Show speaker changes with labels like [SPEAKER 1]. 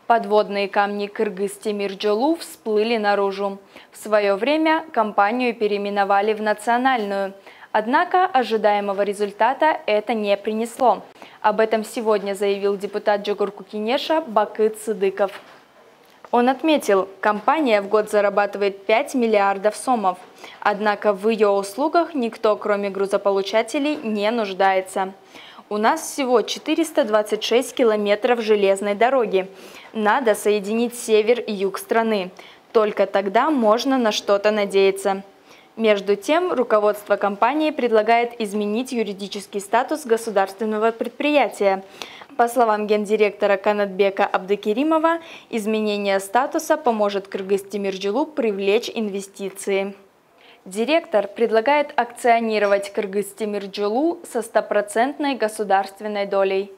[SPEAKER 1] Подводные камни Кыргыз-Темиржолу всплыли наружу. В свое время компанию переименовали в национальную. Однако ожидаемого результата это не принесло. Об этом сегодня заявил депутат Джугурку Кенеша Бакыт Сыдыков. Он отметил, компания в год зарабатывает 5 миллиардов сомов. Однако в ее услугах никто, кроме грузополучателей, не нуждается. У нас всего 426 километров железной дороги. Надо соединить север и юг страны. Только тогда можно на что-то надеяться. Между тем, руководство компании предлагает изменить юридический статус государственного предприятия. По словам гендиректора Канатбека Абдыкеримова, изменение статуса поможет Кыргыз-Темиржолу привлечь инвестиции. Директор предлагает акционировать Кыргыз-Темиржолу со 100% государственной долей.